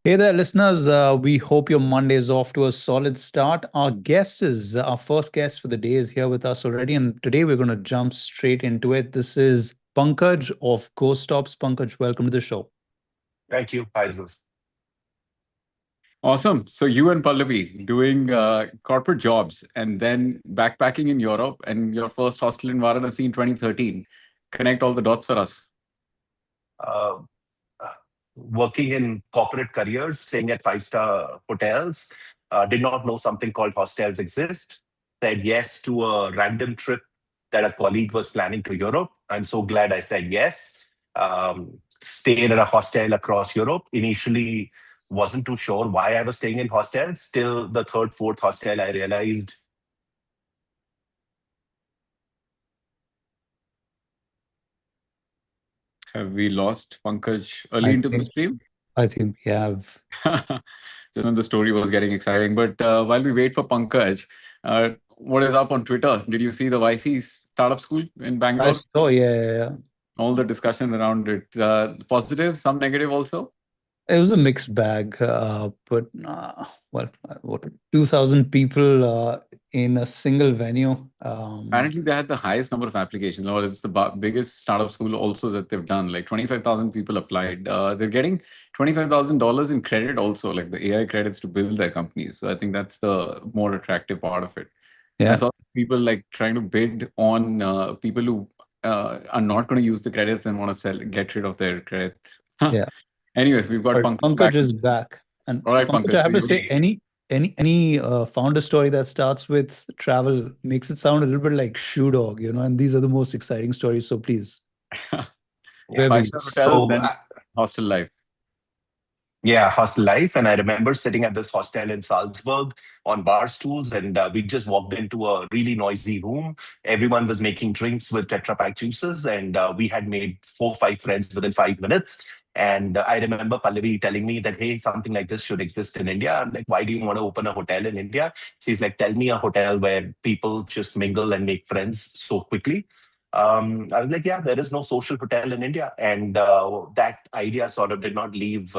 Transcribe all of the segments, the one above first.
Hey there, listeners. We hope your Monday is off to a solid start. Our first guest for the day is here with us already, and today we're going to jump straight into it. This is Pankaj of goSTOPS. Pankaj, welcome to the show. Thank you. Hi, Zulf. Awesome. So you and Pallavi doing corporate jobs and then backpacking in Europe and your first hostel in Varanasi in 2013. Connect all the dots for us. Uh, uh, Working in corporate careers, staying at five-star hotels, did not know something called hostels exist. Said yes to a random trip that a colleague was planning to Europe. I'm so glad I said yes. Stayed at a hostel across Europe. Initially, wasn't too sure why I was staying in hostels. Till the third, fourth hostel, I realized. Have we lost Pankaj early I into the think stream? I think we have. Just when the story was getting exciting. But while we wait for Pankaj, what is up on Twitter? Did you see the YC startup school in I Bangalore? saw, yeah. All the discussion around it. Positive, some negative also? It was a mixed bag, but well, what 2,000 people in a single venue. Apparently, they had the highest number of applications. Or it's the biggest startup school also that they've done. Like 25,000 people applied. They're getting $25,000 in credit also, like the AI credits to build their companies. So I think that's the more attractive part of it. I Yeah, saw people like trying to bid on people who are not going to use the credits and want to sell, get rid of their credits. yeah. Anyway, we've got But Pankaj Pankaj back. is back. And All right, Pankaj, Pankaj. I So have to you, say, any founder story that starts with travel makes it sound a little bit like Shoe Dog, and these are the most exciting stories. So please, Yeah. where were you? five-star hotel, So then hostel life. Yeah, hostel life. And I remember sitting at this hostel in Salzburg on bar stools, and we just walked into a really noisy room. Everyone was making drinks with Tetra Pak juices, and we had made 4 or 5 friends within 5 minutes. And I remember Pallavi telling me that, hey, something like this should exist in India. I'm like, why do you want to open a hotel in India? She's like, tell me a hotel where people just mingle and make friends so quickly. I was like, yeah, there is no social hotel in India. And that idea sort of did not leave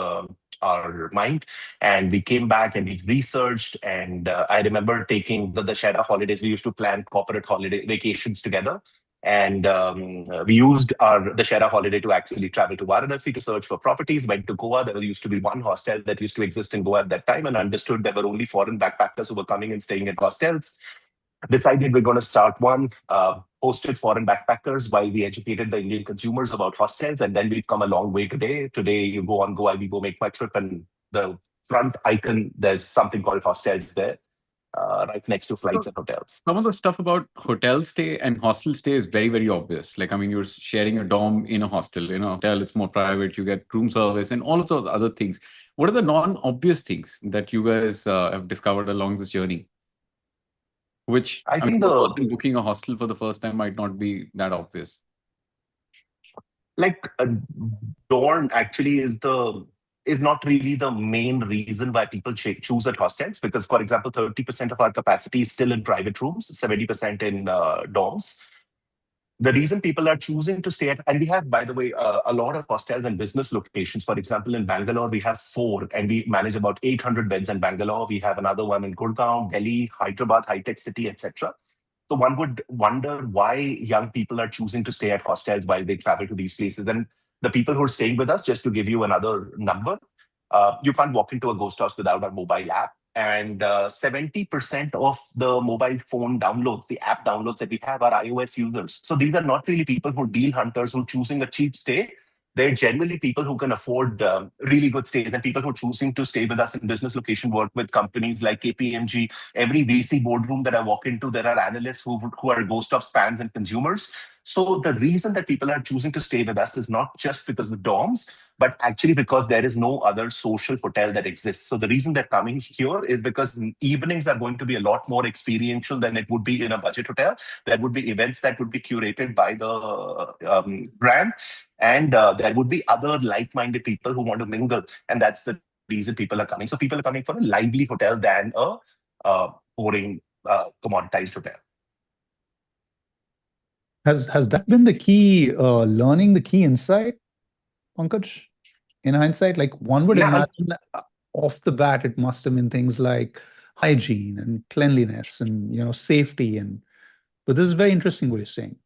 our mind. And we came back and we researched. And I remember taking the Shara holidays. We used to plan corporate holiday vacations together. And we used the Shara holiday to actually travel to Varanasi to search for properties. Went to Goa. There used to be one hostel that used to exist in Goa at that time, and understood there were only foreign backpackers who were coming and staying at hostels. Decided we're going to start one, hosted foreign backpackers while we educated the Indian consumers about hostels. And then we've come a long way today. Today, you go on Go, I will go make my trip, and the front icon, there's something called hostels there, right next to flights So and hotels. some of the stuff about hotel stay and hostel stay is very, very obvious. Like, I mean, you're sharing a dorm in a hostel. In a hotel, it's more private. You get room service and all of those other things. What are the non-obvious things that you guys have discovered along this journey? Which, I I mean, think to a the person booking a hostel for the first time might not be that obvious. like dorm actually is not really the main reason why people choose at hostels, because for example 30% of our capacity is still in private rooms, 70% in dorms. The reason people are choosing to stay at, and we have, by the way, a lot of hostels and business locations. For example, in Bangalore, we have four, and we manage about 800 beds in Bangalore. We have another one in Gurgaon, Delhi, Hyderabad, High Tech City, etc. So one would wonder why young people are choosing to stay at hostels while they travel to these places. And the people who are staying with us, just to give you another number, you can't walk into a ghost house without a mobile app. And 70% of the mobile phone downloads, the app downloads that we have, are iOS users. So these are not really people who are deal hunters who are choosing a cheap stay. They're generally people who can afford really good stays, and people who are choosing to stay with us in business location, work with companies like KPMG. Every VC boardroom that I walk into, there are analysts who are goSTOPS fans and consumers. So the reason that people are choosing to stay with us is not just because of the dorms, but actually because there is no other social hotel that exists. So the reason they're coming here is because evenings are going to be a lot more experiential than it would be in a budget hotel. There would be events that would be curated by the brand, and there would be other like-minded people who want to mingle, and that's the reason people are coming. So people are coming for a lively hotel than a boring commoditized hotel. Has that been the key learning, the key insight, Pankaj? In hindsight, like one would Yeah, imagine. off the bat, it must have been things like hygiene and cleanliness and safety. But this is very interesting what you're saying.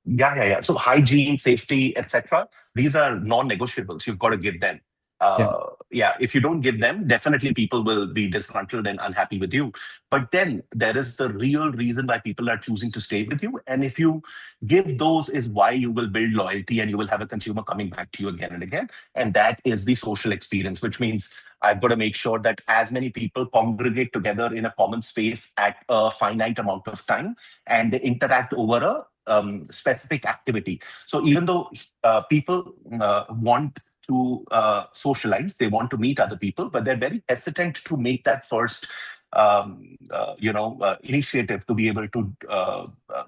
Yeah. So hygiene, safety, etc. These are non-negotiables. You've got to give them. Yeah. Yeah, if you don't give them, definitely people will be disgruntled and unhappy with you. But then there is the real reason why people are choosing to stay with you. And if you give those, is why you will build loyalty and you will have a consumer coming back to you again and again. And that is the social experience, which means I've got to make sure that as many people congregate together in a common space at a finite amount of time and they interact over a specific activity. So even though people want to socialize, they want to meet other people, but they're very hesitant to make that first initiative to be able to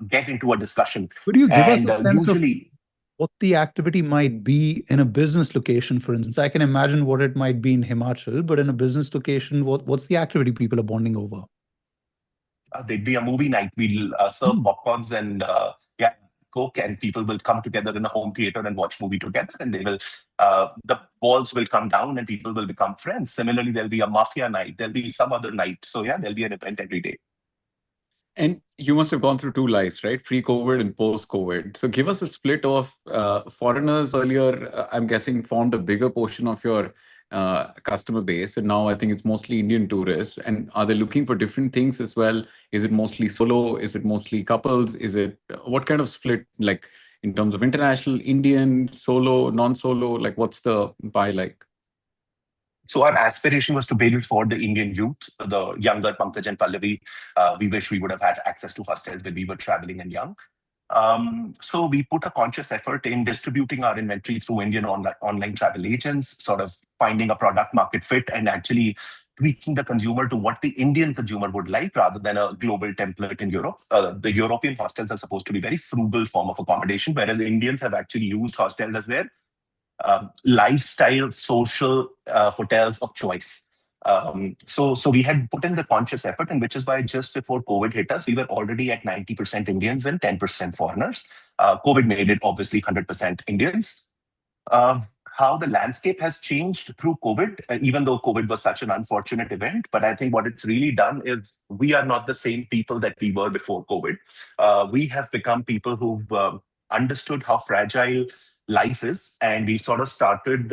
get into a discussion. Could you give us And a sense of usually, what the activity might be in a business location, for instance? I can imagine what it might be in Himachal, but in a business location, what's the activity people are bonding over? there'd be a movie night. We'll serve popcorns and Coke, and people will come together in a home theater and watch movie together. And they will, the walls will come down and people will become friends. Similarly, there'll be a mafia night. There'll be some other night. So yeah, there'll be an event every day. And you must have gone through two lives, right? Pre-COVID and post-COVID. So give us a split of foreigners earlier, I'm guessing, formed a bigger portion of your customer base. And now I think it's mostly Indian tourists. And are they looking for different things as well? Is it mostly solo? Is it mostly couples? Is it what kind of split, like in terms of international, Indian, solo, non-solo? Like what's the pie like? So our aspiration was to build it for the Indian youth, the younger Pankaj and Pallavi. We wish we would have had access to hostels when we were traveling and young. So we put a conscious effort in distributing our inventory through Indian online travel agents, sort of finding a product market fit and actually tweaking the consumer to what the Indian consumer would like rather than a global template in Europe. The European hostels are supposed to be very frugal form of accommodation, whereas Indians have actually used hostels as their lifestyle, social hotels of choice. So we had put in the conscious effort, and which is why just before COVID hit us, we were already at 90% Indians and 10% foreigners. COVID made it obviously 100% Indians. How the landscape has changed through COVID, even though COVID was such an unfortunate event, but I think what it's really done is we are not the same people that we were before COVID. We have become people who've understood how fragile life is, and we sort of started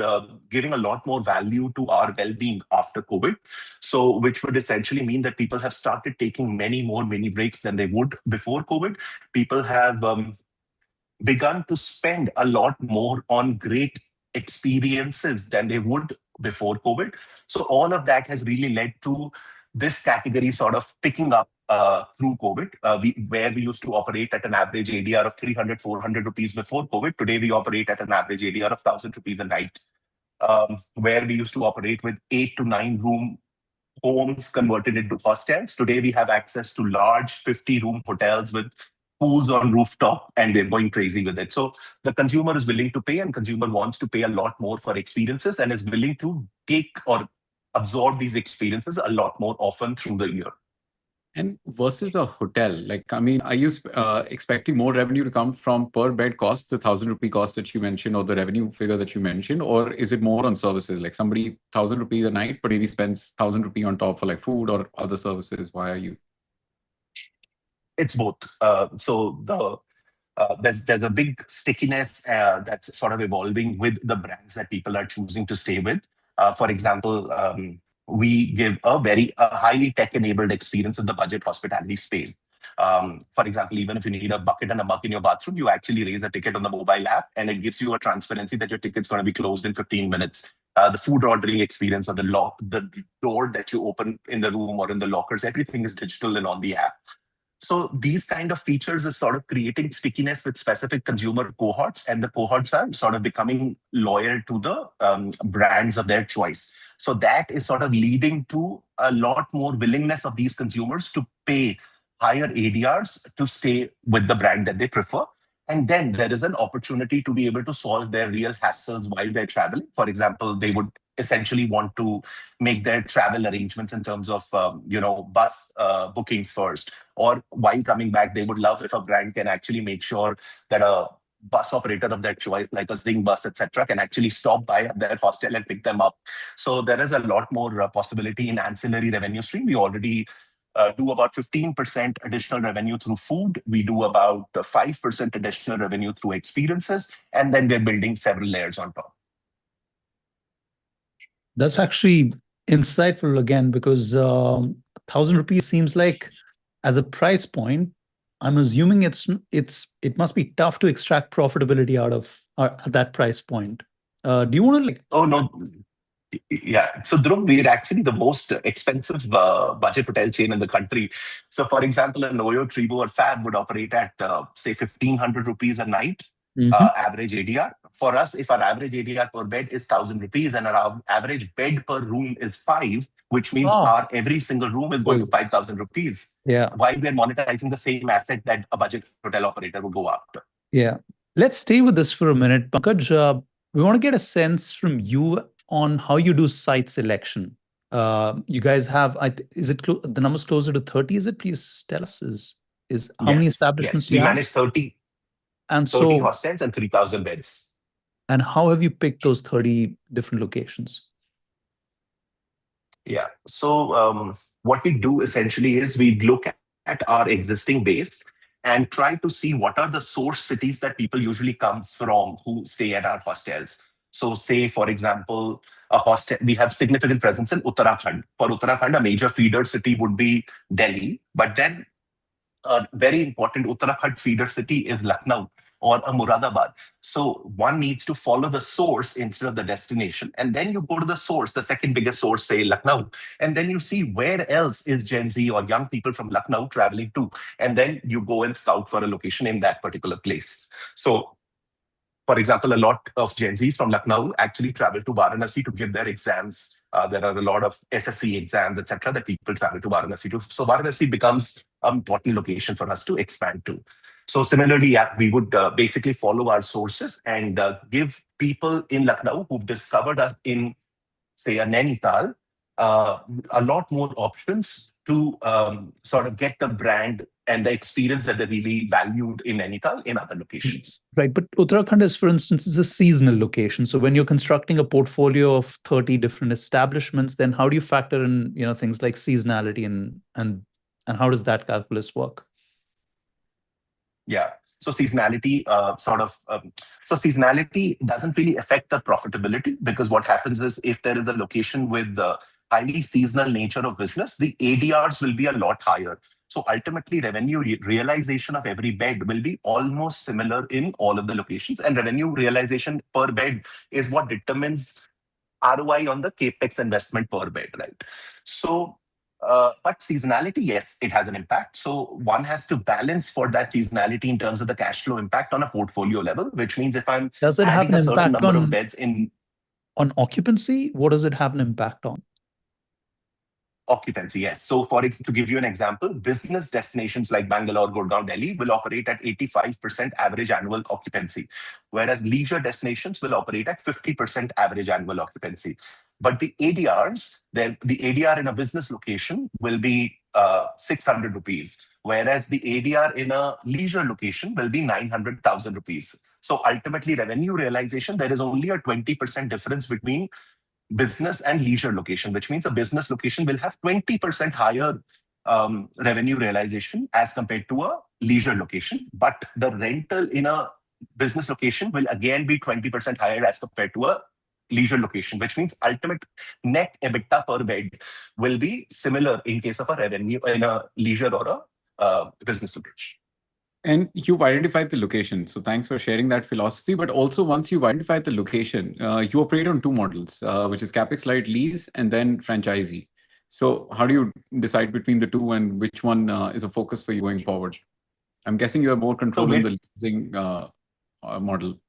giving a lot more value to our well-being after COVID. So which would essentially mean that people have started taking many more mini breaks than they would before COVID. People have begun to spend a lot more on great experiences than they would before COVID. So all of that has really led to this category sort of picking up through COVID, where we used to operate at an average ADR of 300, 400 rupees before COVID. Today, we operate at an average ADR of 1,000 rupees a night, where we used to operate with 8 to 9 room homes converted into hostels. Today, we have access to large 50-room hotels with pools on rooftop, and we're going crazy with it. So the consumer is willing to pay, and consumer wants to pay a lot more for experiences and is willing to take or absorb these experiences a lot more often through the year. And versus a hotel, like, I mean, are you expecting more revenue to come from per bed cost, the 1,000 rupee cost that you mentioned, or the revenue figure that you mentioned, or is it more on services? Like somebody 1,000 rupees a night, but maybe spends 1,000 rupee on top for like food or other services. Why are you? It's both. There's a big stickiness that's sort of evolving with the brands that people are choosing to stay with. For example, we give a highly tech-enabled experience in the budget hospitality space. For example, even if you need a bucket and a mug in your bathroom, you actually raise a ticket on the mobile app, and it gives you a transparency that your ticket's going to be closed in 15 minutes. The food ordering experience or the door that you open in the room or in the lockers, everything is digital and on the app. So these kind of features are sort of creating stickiness with specific consumer cohorts, and the cohorts are sort of becoming loyal to the brands of their choice. So that is sort of leading to a lot more willingness of these consumers to pay higher ADRs to stay with the brand that they prefer. And then there is an opportunity to be able to solve their real hassles while they're traveling. For example, they would essentially want to make their travel arrangements in terms of bus bookings first, or while coming back, they would love if a brand can actually make sure that a bus operator of their choice, like a Zing bus, etc., can actually stop by at their hostel and pick them up. So there is a lot more possibility in ancillary revenue stream. We already do about 15% additional revenue through food. We do about 5% additional revenue through experiences. And then we're building several layers on top. That's actually insightful again, because 1,000 rupees seems like, as a price point, I'm assuming it must be tough to extract profitability out of at that price point. Do you want to like? Oh no, yeah. So Dhruv, we're actually the most expensive budget hotel chain in the country. So for example, a Noyo, Tribo or Fab would operate at say 1,500 rupees a night, average ADR. For us, if our average ADR per bed is 1,000 rupees and our average bed per room is 5, which means our every single room is going for 5,000 rupees. Yeah. While we're monetizing the same asset that a budget hotel operator would go after. Yeah. Let's stay with this for a minute. Pankaj, we want to get a sense from you on how you do site selection. You guys have, is it the number's closer to 30? Is it? Please tell us. Is how many establishments do you have? We manage 30 hostels and 3,000 beds. And how have you picked those 30 different locations? Yeah. So what we do essentially is we look at our existing base and try to see what are the source cities that people usually come from who stay at our hostels. So say, for example, a hostel, we have significant presence in Uttarakhand. For Uttarakhand, a major feeder city would be Delhi. But then a very important Uttarakhand feeder city is Lucknow or a Muradabad. So one needs to follow the source instead of the destination. And then you go to the source, the second biggest source, say Lucknow. And then you see where else is Gen Z or young people from Lucknow traveling to. And then you go and scout for a location in that particular place. So for example, a lot of Gen Zs from Lucknow actually travel to Varanasi to give their exams. There are a lot of SSC exams, etc., that people travel to Varanasi to. So Varanasi becomes an important location for us to expand to. So similarly, we would basically follow our sources and give people in Lucknow who've discovered us in, say, a Nainital, a lot more options to sort of get the brand and the experience that they really valued in Nainital in other locations. Right. But Uttarakhand is, for instance, is a seasonal location. So when you're constructing a portfolio of 30 different establishments, then how do you factor in, things like seasonality and how does that calculus work? Yeah. So seasonality seasonality doesn't really affect the profitability, because what happens is if there is a location with the highly seasonal nature of business, the ADRs will be a lot higher. So ultimately, revenue realization of every bed will be almost similar in all of the locations, and revenue realization per bed is what determines ROI on the capex investment per bed, right? So but seasonality, yes, it has an impact. So one has to balance for that seasonality in terms of the cash flow impact on a portfolio level, which means if I'm adding a certain number of beds in on occupancy, what does it have an impact on? Occupancy, yes. So to give you an example, business destinations like Bangalore, Gurgaon, Delhi will operate at 85% average annual occupancy, whereas leisure destinations will operate at 50% average annual occupancy. But the ADRs, the ADR in a business location will be 600 rupees, whereas the ADR in a leisure location will be 900,000 rupees. So ultimately, revenue realization, there is only a 20% difference between business and leisure location, which means a business location will have 20% higher revenue realization as compared to a leisure location. But the rental in a business location will again be 20% higher as compared to a leisure location, which means ultimate net EBITDA per bed will be similar in case of a revenue in a leisure or a business location. And you've identified the location. So thanks for sharing that philosophy. But also, once you've identified the location, you operate on two models, which is capex light lease and then franchisee. So how do you decide between the two, and which one is a focus for you going forward? I'm guessing you have more control in the leasing model.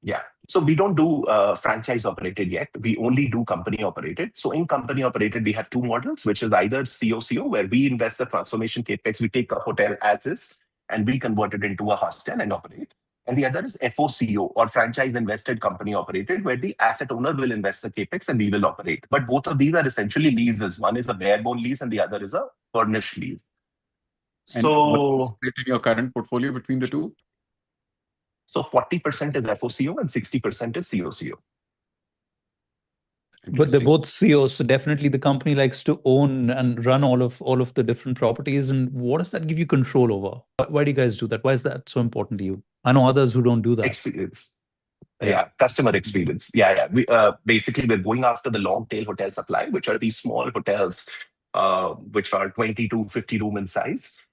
Yeah. So we don't do franchise operated yet. We only do company operated. So in company operated, we have two models, which is either COCO, where we invest the transformation capex. We take a hotel as is and we convert it into a hostel and operate. And the other is FOCO, or franchise invested company operated, where the asset owner will invest the capex and we will operate. But both of these are essentially leases. One is a bare-bone lease and the other is a furnished lease. And so, what is split in your current portfolio between the two? So 40% is FOCO and 60% is COCO. But they're both CEOs, so definitely the company likes to own and run all of the different properties. And what does that give you control over? Why do you guys do that? Why is that so important to you? I know others who don't do that. Experience. Yeah, customer experience. Yeah. We basically we're going after the long tail hotel supply, which are these small hotels, which are 20 to 50 room in size.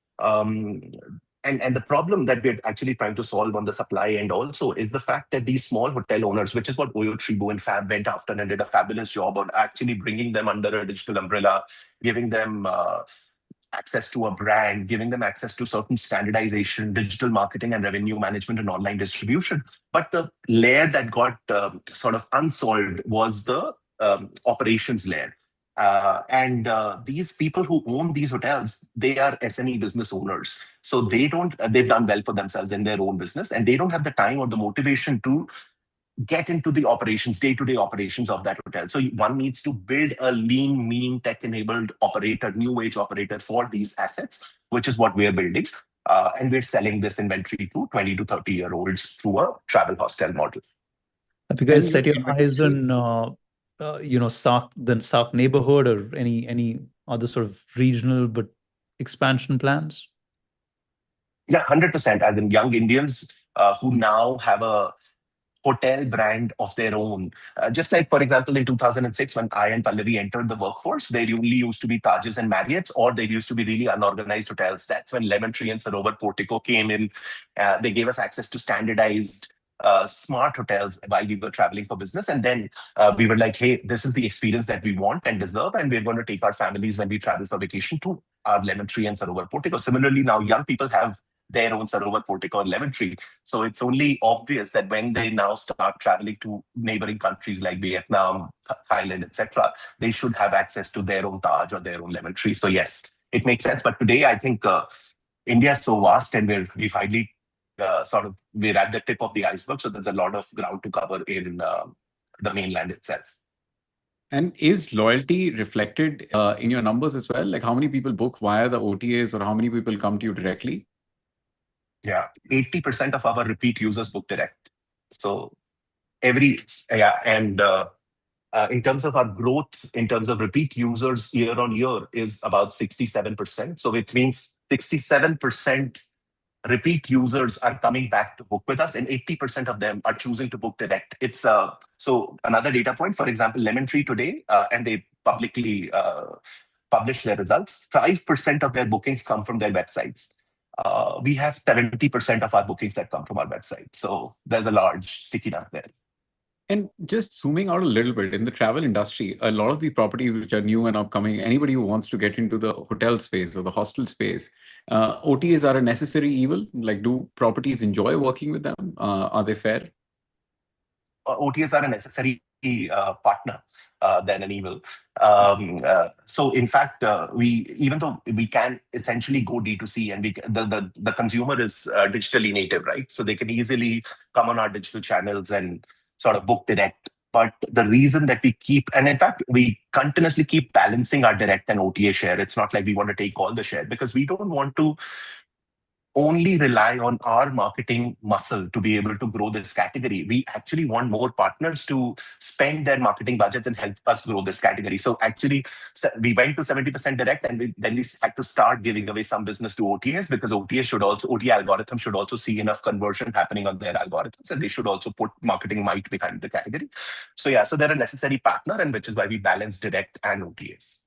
And the problem that we're actually trying to solve on the supply end also is the fact that these small hotel owners, which is what Oyo Tribu and Fab went after and did a fabulous job on actually bringing them under a digital umbrella, giving them access to a brand, giving them access to certain standardization, digital marketing and revenue management and online distribution. But the layer that got sort of unsolved was the operations layer. And these people who own these hotels, they are SME business owners. So they've done well for themselves in their own business, and they don't have the time or the motivation to get into the operations, day-to-day operations of that hotel. So one needs to build a lean, mean, tech-enabled operator, new age operator for these assets, which is what we're building. And we're selling this inventory to 20 to 30-year-olds through a travel hostel model. Have you guys set your eyes on Sark neighborhood or any other sort of regional but expansion plans? Yeah, 100%. As in young Indians who now have a hotel brand of their own. Just like, for example, in 2006, when I and Pallavi entered the workforce, there only used to be Tajes and Marriotts, or there used to be really unorganized hotels. That's when Lemon Tree and Sarovar Portico came in. They gave us access to standardized smart hotels while we were traveling for business. And then we were like, hey, this is the experience that we want and deserve. And we're going to take our families when we travel for vacation to our Lemon Tree and Sarovar Portico. Similarly, now young people have their own Sarovar Portico and Lemon Tree. So it's only obvious that when they now start traveling to neighboring countries like Vietnam, Thailand, etc., they should have access to their own Taj or their own Lemon Tree. So yes, it makes sense. But today, I think India is so vast, and we've hardly we're at the tip of the iceberg. So there's a lot of ground to cover in the mainland itself. And is loyalty reflected in your numbers as well? Like how many people book via the OTAs, or how many people come to you directly? Yeah, 80% of our repeat users book direct. So and in terms of our growth, in terms of repeat users year on year is about 67%. So it means 67% repeat users are coming back to book with us, and 80% of them are choosing to book direct. It's so another data point, for example, Lemon Tree today, and they publicly publish their results, 5% of their bookings come from their websites. We have 70% of our bookings that come from our website. So there's a large stickiness there. And just zooming out a little bit, in the travel industry, a lot of the properties which are new and upcoming, anybody who wants to get into the hotel space or the hostel space, OTAs are a necessary evil. Like, do properties enjoy working with them? Are they fair? OTAs are a necessary partner than an evil. So in fact, even though we can essentially go D2C, and the consumer is digitally native, right? So they can easily come on our digital channels and sort of book direct. But the reason that we keep, and in fact, we continuously keep balancing our direct and OTA share. It's not like we want to take all the share, because we don't want to only rely on our marketing muscle to be able to grow this category. We actually want more partners to spend their marketing budgets and help us grow this category. So actually, we went to 70% direct, and then we had to start giving away some business to OTAs, because OTA algorithms should also see enough conversion happening on their algorithms, and they should also put marketing might behind the category. So yeah, so they're a necessary partner, and which is why we balance direct and OTAs.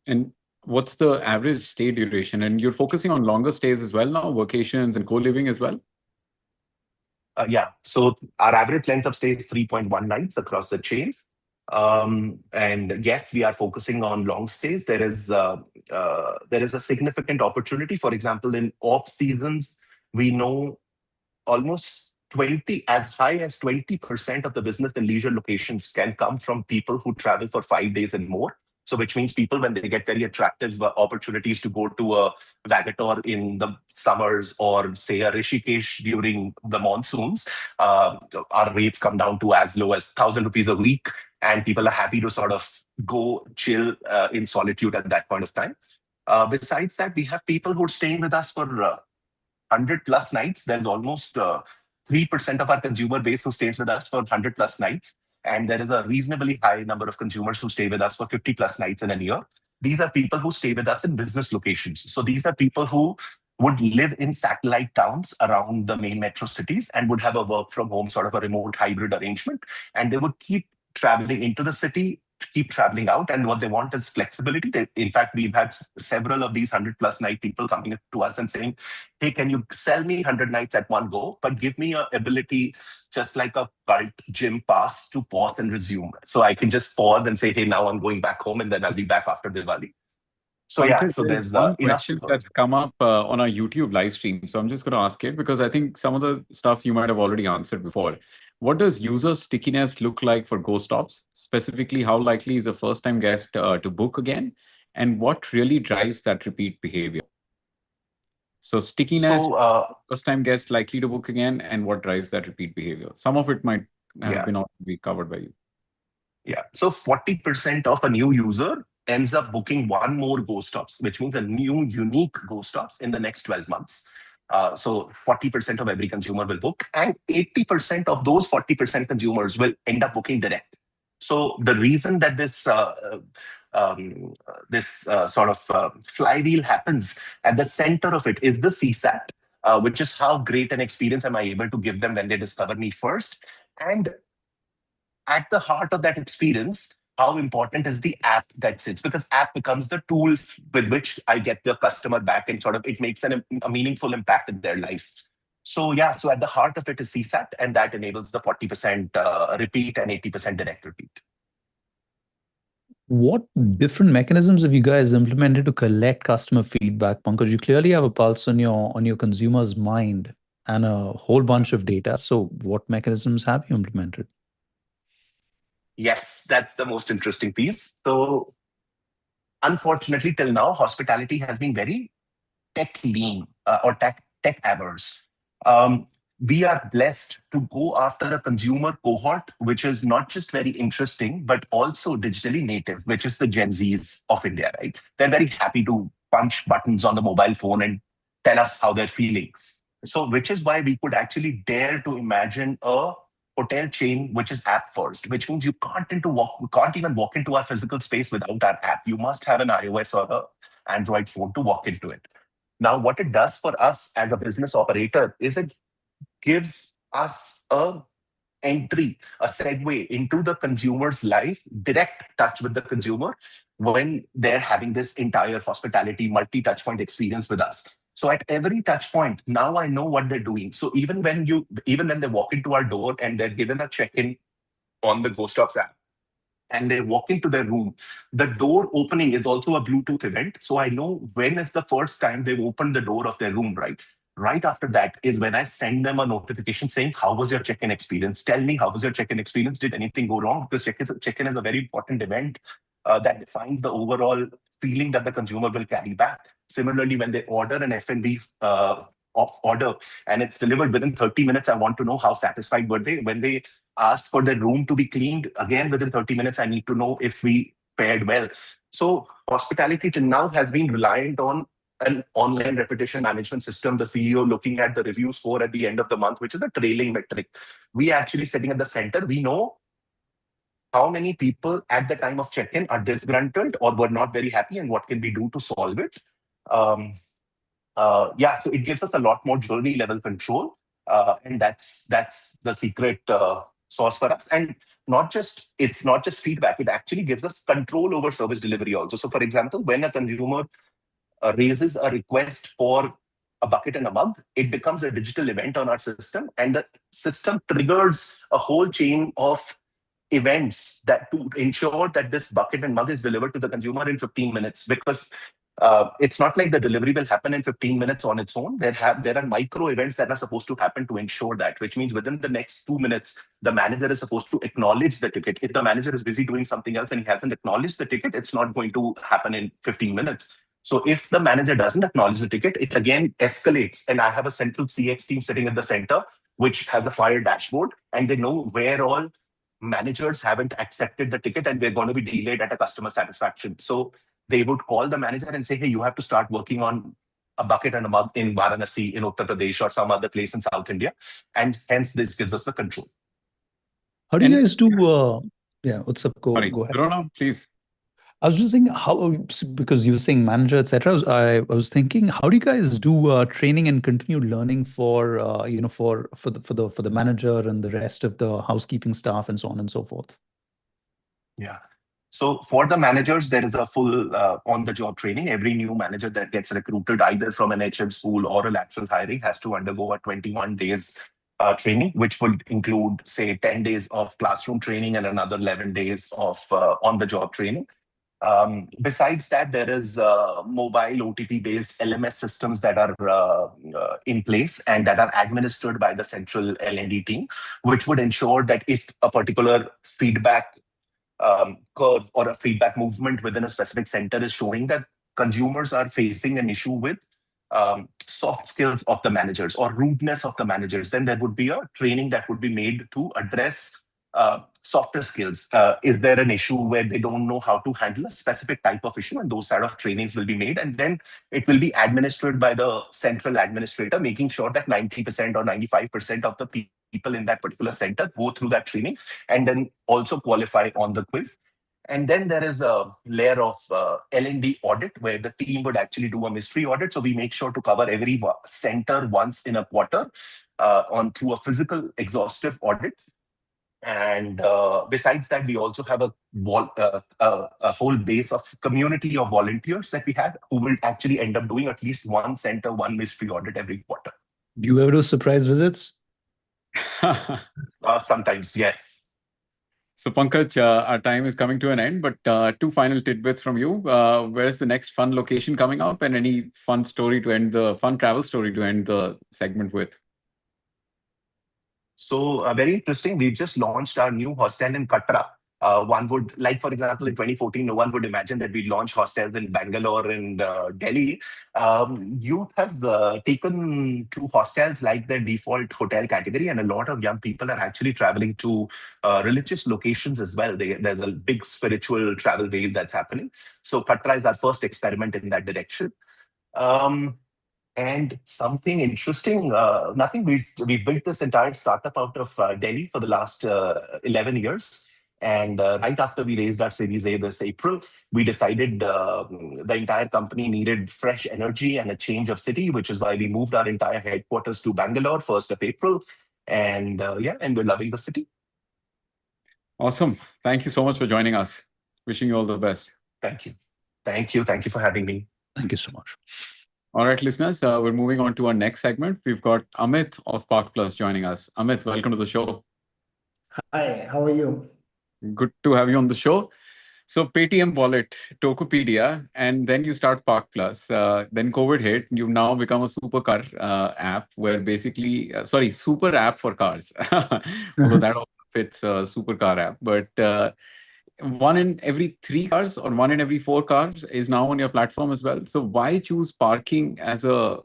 And what's the average stay duration? And you're focusing on longer stays as well now, workations and co-living as well? Yeah. So our average length of stay is 3.1 nights across the chain. And yes, we are focusing on long stays. There is a significant opportunity. For example, in off seasons, we know almost as high as 20% of the business and leisure locations can come from people who travel for 5 days and more. So which means people, when they get very attractive opportunities to go to a Vagator in the summers, or say a Rishikesh during the monsoons, our rates come down to as low as 1,000 rupees a week. And people are happy to sort of go chill in solitude at that point of time. Besides that, we have people who are staying with us for 100 plus nights. There's almost 3% of our consumer base who stays with us for 100 plus nights. And there is a reasonably high number of consumers who stay with us for 50 plus nights in a year. These are people who stay with us in business locations. So these are people who would live in satellite towns around the main metro cities and would have a work from home sort of a remote hybrid arrangement. And they would keep traveling into the city, keep traveling out. And what they want is flexibility. In fact, we've had several of these 100 plus night people coming to us and saying, hey, can you sell me 100 nights at one go, but give me an ability, just like a cult gym pass, to pause and resume. So I can just pause and say, hey, now I'm going back home and then I'll be back after Diwali. So yeah, so There's there's one enough. question that's come up on our YouTube live stream. So I'm just going to ask it because I think some of the stuff you might have already answered before. What does user stickiness look like for goSTOPS? Specifically, how likely is a first-time guest to book again? And what really drives that repeat behavior? So stickiness, first-time guest likely to book again, and what drives that repeat behavior? Some of it might have been already covered by you. Yeah. So 40% of a new user ends up booking one more goSTOPS, which means a new unique goSTOPS in the next 12 months. So 40% of every consumer will book, and 80% of those 40% consumers will end up booking direct. So the reason that this sort of flywheel happens, at the center of it is the CSAT, which is how great an experience am I able to give them when they discover me first. And at the heart of that experience, how important is the app that sits? Because app becomes the tool with which I get the customer back, and sort of it makes a meaningful impact in their life. So yeah, so at the heart of it is CSAT, and that enables the 40% repeat and 80% direct repeat. What different mechanisms have you guys implemented to collect customer feedback, Pankaj? You clearly have a pulse on your consumer's mind and a whole bunch of data. So what mechanisms have you implemented? Yes, that's the most interesting piece. So unfortunately, till now, hospitality has been very tech lean or tech averse. We are blessed to go after a consumer cohort which is not just very interesting, but also digitally native, which is the Gen Zs of India, right? They're very happy to punch buttons on the mobile phone and tell us how they're feeling. So, which is why we could actually dare to imagine a hotel chain which is app first, which means you can't even walk into our physical space without our app. You must have an iOS or a Android phone to walk into it. Now, what it does for us as a business operator is it gives us a segue into the consumer's life, direct touch with the consumer when they're having this entire hospitality multi-touch point experience with us. So at every touch point, now I know what they're doing. So even when they walk into our door and they're given a check-in on the goSTOPS app, and they walk into their room, the door opening is also a Bluetooth event. So I know when is the first time they've opened the door of their room, right? Right after that is when I send them a notification saying, how was your check-in experience? Tell me, how was your check-in experience? Did anything go wrong? Because check-in is a very important event that defines the overall feeling that the consumer will carry back. Similarly, when they order an F&B order and it's delivered within 30 minutes, I want to know how satisfied were they. When they asked for the room to be cleaned, again, within 30 minutes, I need to know if we fared well. So hospitality till now has been reliant on an online reputation management system, the CEO looking at the review score at the end of the month, which is a trailing metric. We actually sitting at the center, we know how many people at the time of check-in are disgruntled or were not very happy and what can we do to solve it. So it gives us a lot more journey level control. And that's the secret source for us. And it's not just feedback, it actually gives us control over service delivery also. So for example, when a consumer raises a request for a bucket and a mug, it becomes a digital event on our system, and the system triggers a whole chain of events that to ensure that this bucket and mug is delivered to the consumer in 15 minutes. Because it's not like the delivery will happen in 15 minutes on its own. There are micro events that are supposed to happen to ensure that, which means within the next 2 minutes, the manager is supposed to acknowledge the ticket. If the manager is busy doing something else and he hasn't acknowledged the ticket, it's not going to happen in 15 minutes. So if the manager doesn't acknowledge the ticket, it again escalates. And I have a central CX team sitting at the center, which has a fire dashboard, and they know where all managers haven't accepted the ticket and they're going to be delayed at a customer satisfaction. So they would call the manager and say, hey, you have to start working on a bucket and a mug in Varanasi, in Uttar Pradesh, or some other place in South India. And hence, this gives us the control. How do you And guys do? Yeah, what's up? sorry, Go ahead. Corona, please. I was just thinking how, because you were saying manager, etc. I was thinking, how do you guys do training and continue learning for for the manager and the rest of the housekeeping staff and so on and so forth? Yeah. So for the managers, there is a full on-the-job training. Every new manager that gets recruited either from an HM school or a lateral hiring has to undergo a 21 days training, which will include, say, 10 days of classroom training and another 11 days of on-the-job training. Besides that, there is mobile OTP-based LMS systems that are in place and that are administered by the central L&D team, which would ensure that if a particular feedback curve or a feedback movement within a specific center is showing that consumers are facing an issue with soft skills of the managers or rudeness of the managers, then there would be a training that would be made to address softer skills. Is there an issue where they don't know how to handle a specific type of issue? And those sort of trainings will be made. And then it will be administered by the central administrator, making sure that 90% or 95% of the people in that particular center go through that training and then also qualify on the quiz. And then there is a layer of L&D audit where the team would actually do a mystery audit. So we make sure to cover every center once in a quarter through a physical exhaustive audit. And besides that, we also have a whole base of community of volunteers that we have who will actually end up doing at least one center, one mystery audit every quarter. Do you ever do surprise visits? Sometimes, yes. So Pankaj, our time is coming to an end, but two final tidbits from you. Where's the next fun location coming up, and any fun travel story to end the segment with? So very interesting. We've just launched our new hostel in Katra. One would, like, for example, in 2014, no one would imagine that we'd launch hostels in Bangalore and Delhi. Youth has taken to hostels like their default hotel category, and a lot of young people are actually traveling to religious locations as well. There's a big spiritual travel wave that's happening. So Katra is our first experiment in that direction. And something interesting, nothing, we built this entire startup out of Delhi for the last 11 years. And right after we raised our Series A this April, we decided the entire company needed fresh energy and a change of city, which is why we moved our entire headquarters to Bangalore 1st of April. And and we're loving the city. Awesome. Thank you so much for joining us. Wishing you all the best. Thank you. Thank you. Thank you for having me. Thank you so much. All right, listeners, we're moving on to our next segment. We've got Amit of Park Plus joining us. Amit, welcome to the show. Hi, how are you? Good to have you on the show. So Paytm Wallet, Tokopedia, and then you start Park Plus. Then COVID hit. You've now become a supercar app where basically, super app for cars. Although that also fits a supercar app. But one in every 3 cars or one in every 4 cars is now on your platform as well. So why choose parking as a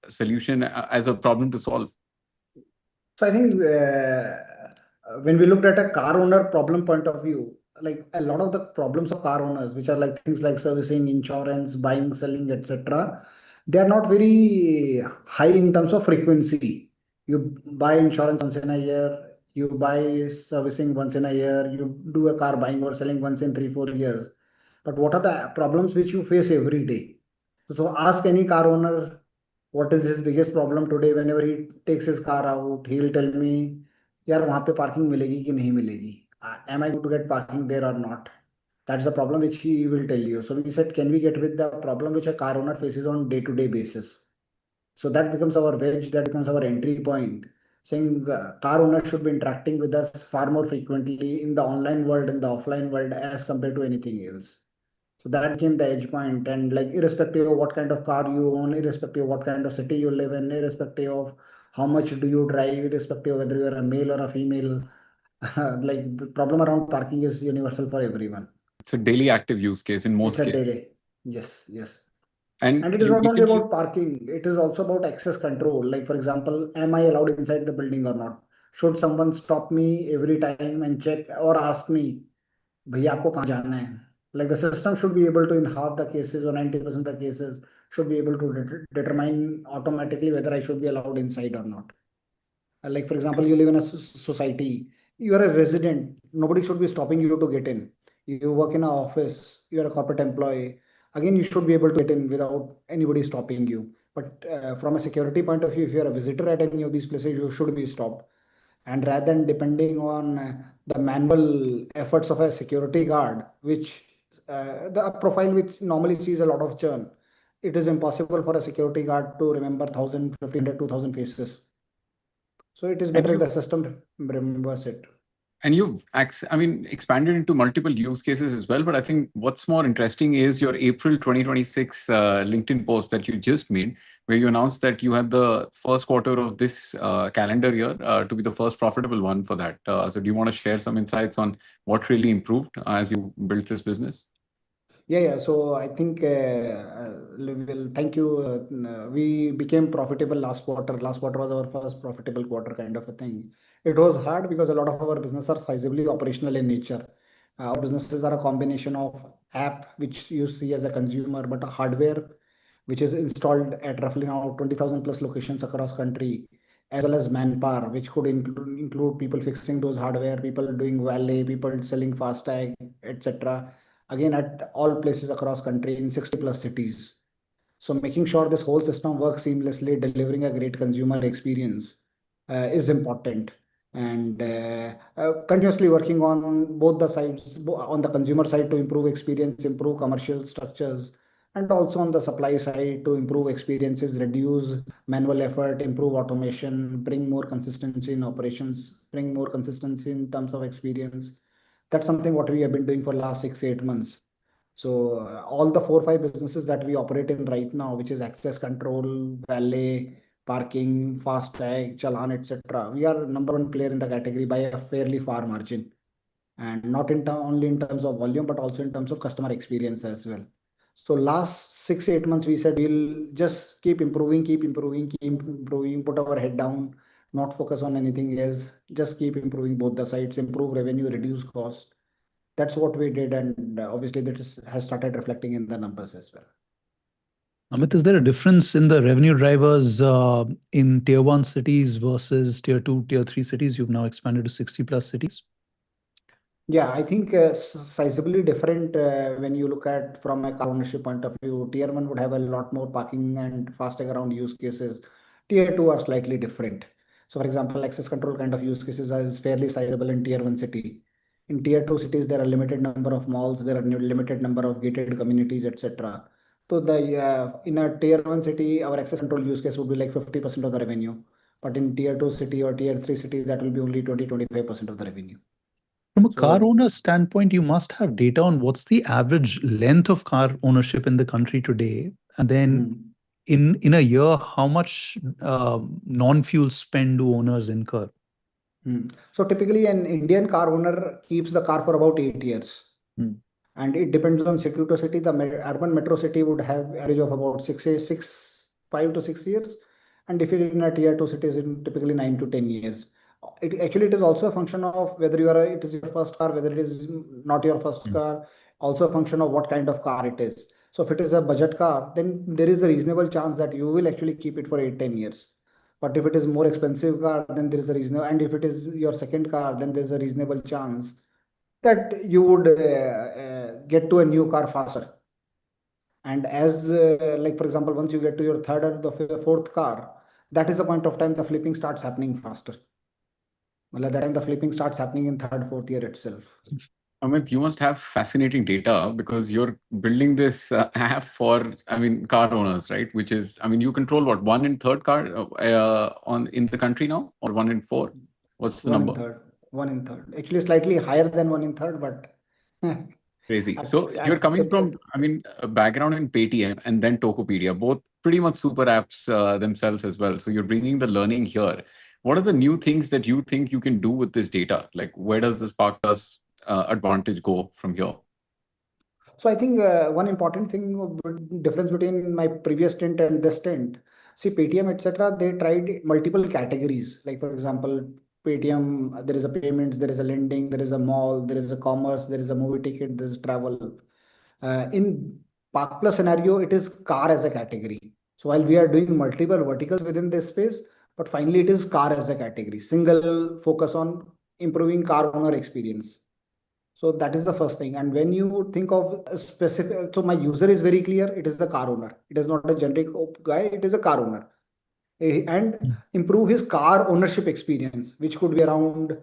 solution, as a problem to solve? So I think when we looked at a car owner problem point of view, like a lot of the problems of car owners, which are like things like servicing, insurance, buying, selling, etc., they are not very high in terms of frequency. You buy insurance once in a year, you buy servicing once in a year, you do a car buying or selling once in 3-4 years. But what are the problems which you face every day? So ask any car owner what is his biggest problem today. Whenever he takes his car out, he will tell me, यार वहाँ पे parking मिलेगी कि नहीं मिलेगी? Am I going to get parking there or not? That's the problem which he will tell you. So we said, can we get with the problem which a car owner faces on day-to-day basis? So that becomes our wedge, that becomes our entry point. Saying car owners should be interacting with us far more frequently in the online world, in the offline world, as compared to anything else. So that became the edge point. And like, irrespective of what kind of car you own, irrespective of what kind of city you live in, irrespective of how much do you drive, irrespective of whether you're a male or a female, like the problem around parking is universal for everyone. It's a daily active use case in most cases. Daily. Yes, yes. And it is not only about parking, it is also about access control. Like, for example, am I allowed inside the building or not? Should someone stop me every time and check or ask me, भैया आपको कहाँ जाना है? Like the system should be able to, in half the cases or 90% of the cases, should be able to determine automatically whether I should be allowed inside or not. Like for example, you live in a society, you are a resident, nobody should be stopping you to get in. You work in an office, you are a corporate employee. Again, you should be able to get in without anybody stopping you. But from a security point of view, if you are a visitor at any of these places, you should be stopped. And rather than depending on the manual efforts of a security guard, which the profile which normally sees a lot of churn, it is impossible for a security guard to remember 1,000, 1,500, 2,000 faces. So it is And better if you the system remembers it. and you've expanded into multiple use cases as well. But I think what's more interesting is your April 2026 LinkedIn post that you just made, where you announced that you had the first quarter of this calendar year to be the first profitable one for that. So do you want to share some insights on what really improved as you built this business? Yeah. So I think, well, thank you. We became profitable last quarter. Last quarter was our first profitable quarter, kind of a thing. It was hard because a lot of our business are sizably operational in nature. Our businesses are a combination of app, which you see as a consumer, but a hardware, which is installed at roughly now 20,000 plus locations across country, as well as manpower, which could include people fixing those hardware, people doing valet, people selling fastag, etc. Again, at all places across country in 60 plus cities. So making sure this whole system works seamlessly, delivering a great consumer experience is important. And continuously working on both the sides, on the consumer side to improve experience, improve commercial structures, and also on the supply side to improve experiences, reduce manual effort, improve automation, bring more consistency in operations, bring more consistency in terms of experience. That's something what we have been doing for last 6, 8 months. So all the 4, 5 businesses that we operate in right now, which is access control, valet, parking, fastag, challan, etc., we are number one player in the category by a fairly far margin, and not only in terms of volume, but also in terms of customer experience as well. So last 6, 8 months, we said we'll just keep improving, keep improving, keep improving, put our head down, not focus on anything else, just keep improving both the sides, improve revenue, reduce cost. That's what we did, and obviously has started reflecting in the numbers as well. Amit, is there a difference in the revenue drivers in tier one cities versus tier two, tier three cities? You've now expanded to 60 plus cities. Yeah, I think sizably different when you look at from a car ownership point of view. Tier 1 would have a lot more parking and fastag around use cases. Tier 2 are slightly different. So, for example, access control kind of use cases is fairly sizable in Tier 1 city. In Tier 2 cities, there are limited number of malls, there are limited number of gated communities, etc. So, in a Tier 1 city, our access control use case would be like 50% of the revenue. But in Tier 2 city or Tier 3 city, that will be only 20-25% of the revenue. From a car So owner standpoint, you must have data on what's the average length of car ownership in the country today. And then in a year, how much non-fuel spend do owners incur? So typically, an Indian car owner keeps the car for about 8 years, and it depends on city to city. The urban metro city would have average of about 5 to 6 years, and if you're in a tier 2 cities, in typically 9 to 10 years. It is also a function of whether it is your first car, whether it is not your first car. Also a function of what kind of car it is. So if it is a budget car, then there is a reasonable chance that you will actually keep it for 8, 10 years. But if it is more expensive car, then there is a reasonable, and if it is your second car, then there's a reasonable chance that you would get to a new car faster. And as like for example, once you get to your third or the fourth car, that is the point of time the flipping starts happening faster. Well, at that time the flipping starts happening in third, fourth year itself. Amit, you must have fascinating data because you're building this app for, car owners, right? Which is, you control what, 1 in 3 car in the country now, or 1 in 4? What's the One number? in third. 1 in 3. Actually, slightly higher than 1 in 3, but Crazy. So you're coming from, a background in Paytm and then Tokopedia, both pretty much super apps themselves as well. So you're bringing the learning here. What are the new things that you think you can do with this data? Like, where does the Spark Plus advantage go from here? So I think one important difference between my previous stint and this stint, see Paytm, etc., they tried multiple categories. Like for example, Paytm, there is a payments, there is a lending, there is a mall, there is a commerce, there is a movie ticket, there is travel. In Park Plus scenario, it is car as a category. So while we are doing multiple verticals within this space, but finally it is car as a category, single focus on improving car owner experience. So that is the first thing. And when you think of a specific, so my user is very clear, it is the car owner. It is not a generic guy, it is a car owner. And improve his car ownership experience, which could be around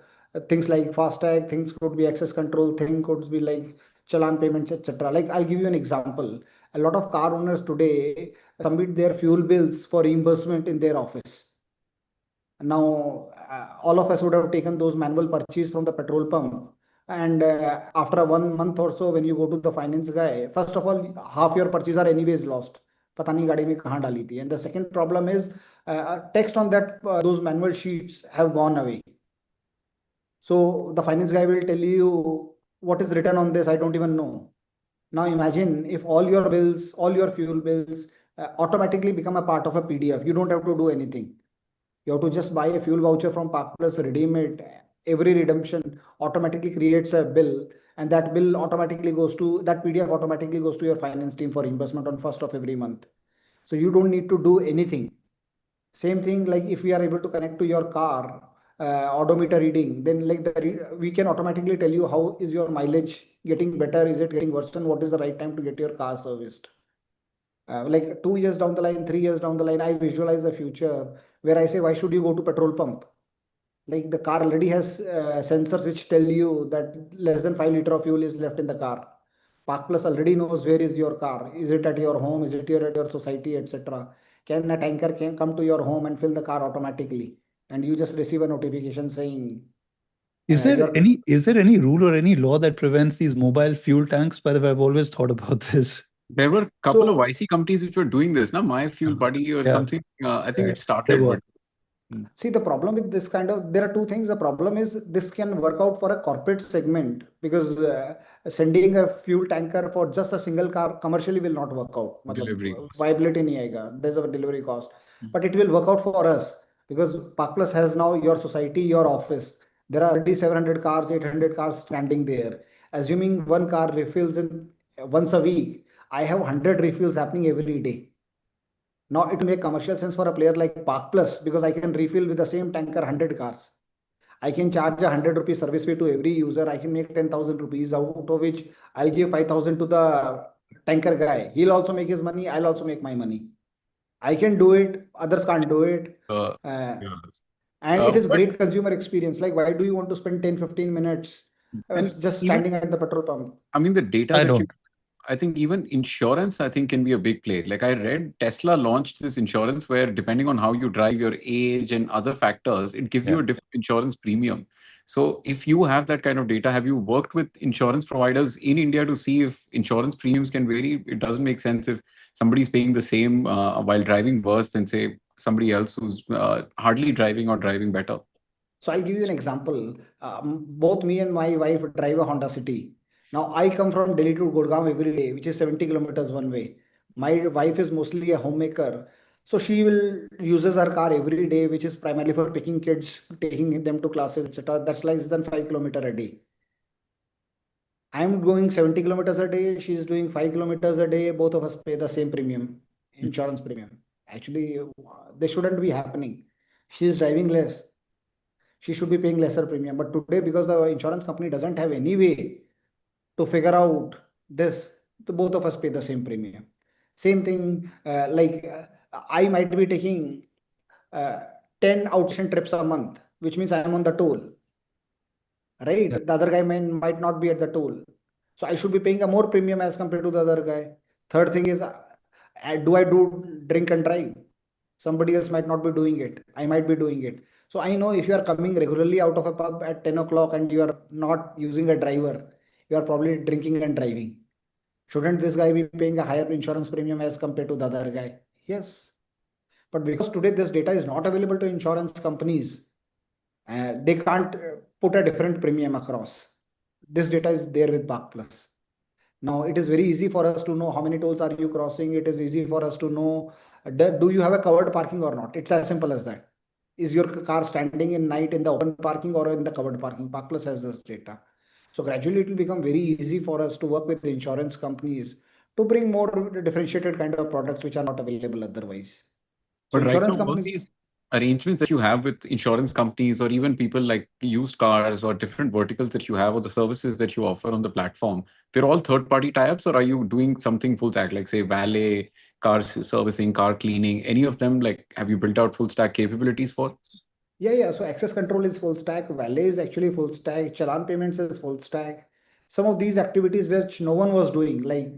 things like FASTag, things could be access control, thing could be like challan payments, etc. Like I'll give you an example. A lot of car owners today submit their fuel bills for reimbursement in their office. Now, all of us would have taken those manual purchase from the petrol pump. And after 1 month or so, when you go to the finance guy, first of all, half your purchases are anyways lost. पता नहीं गाड़ी में कहाँ डाली थी. And the second problem is text on that those manual sheets have gone away. So the finance guy will tell you what is written on this. I don't even know. Now imagine if all your bills, all your fuel bills automatically become a part of a PDF. You don't have to do anything. You have to just buy a fuel voucher from Park Plus, redeem it. Every redemption automatically creates a bill, and that bill automatically goes to that PDF automatically goes to your finance team for reimbursement on first of every month. So you don't need to do anything. Same thing like if we are able to connect to your car odometer reading, then like we can automatically tell you how is your mileage getting better, is it getting worse, and what is the right time to get your car serviced. Like 2 years down the line, 3 years down the line, I visualize a future where I say, why should you go to petrol pump? Like the car already has sensors which tell you that less than 5 liters of fuel is left in the car. Park Plus already knows where is your car. Is it at your home? Is it here at your society, etc. Can a tanker can come to your home and fill the car automatically, and you just receive a notification saying Is there your any rule or any law that prevents these mobile fuel tanks? By the way, I've always thought about this. There were a couple of IC companies which were doing this, now My Fuel Buddy or Yeah. something. I think it There started, were. but See, the problem with this kind of, there are two things. The problem is this can work out for a corporate segment because sending a fuel tanker for just a single car commercially will not work out. delivery मतलब cost. viability नहीं आएगा. There's a delivery cost, but it will work out for us because Park Plus has now your society, your office. There are already 700 cars, 800 cars standing there. Assuming one car refills in once a week, I have 100 refills happening every day. Now it will make commercial sense for a player like Park Plus because I can refill with the same tanker 100 cars. I can charge a 100 rupee service fee to every user. I can make 10,000 rupees, out of which I'll give 5,000 to the tanker guy. He'll also make his money. I'll also make my money. I can do it. Others can't do it. Yeah. And it is But- great consumer experience. Like, why do you want to spend 10, 15 minutes And just even- standing at the petrol pump? I mean, the data I that you, don't. I think even insurance, I think, can be a big play. Like I read Tesla launched this insurance where depending on how you drive, your age and other factors, it gives you Yeah. a different insurance premium. So if you have that kind of data, have you worked with insurance providers in India to see if insurance premiums can vary? It doesn't make sense if somebody's paying the same while driving worse than say somebody else who's hardly driving or driving better. So I'll give you an example. Both me and my wife drive a Honda City. Now I come from Delhi to Gurgaon every day, which is 70 kilometers one way. My wife is mostly a homemaker. So she will uses her car every day, which is primarily for picking kids, taking them to classes, etc. That's less than 5 kilometers a day. I'm going 70 kilometers a day. She's doing 5 kilometers a day. Both of us pay the same premium, insurance premium. Actually, they shouldn't be happening. She's driving less, she should be paying lesser premium. But today, because the insurance company doesn't have any way to figure out this, the both of us pay the same premium. Same thing, I might be taking 10 outstation trips a month, which means I'm on the toll, right? Yeah. The other guy might not be at the toll. So I should be paying a more premium as compared to the other guy. Third thing is, do I do drink and drive? Somebody else might not be doing it. I might be doing it. So I know if you are coming regularly out of a pub at 10 o'clock and you are not using a driver, you are probably drinking and driving. Shouldn't this guy be paying a higher insurance premium as compared to the other guy? Yes. But because today this data is not available to insurance companies, they can't put a different premium across. This data is there with Park Plus. Now it is very easy for us to know how many tolls are you crossing. It is easy for us to know, do you have a covered parking or not? It's as simple as that. Is your car standing in night in the open parking or in the covered parking? Park Plus has this data. So gradually it will become very easy for us to work with the insurance companies to bring more differentiated kind of products which are not available otherwise. So But right insurance now, all companies, these arrangements that you have with insurance companies or even people like used cars or different verticals that you have or the services that you offer on the platform, they're all third-party tie-ups, or are you doing something full stack, like say valet, servicing, car cleaning, any of them? Like, have you built out full stack capabilities for? yeah. So access control is full stack, valet is actually full stack, challan payments is full stack. Some of these activities which no one was doing, like,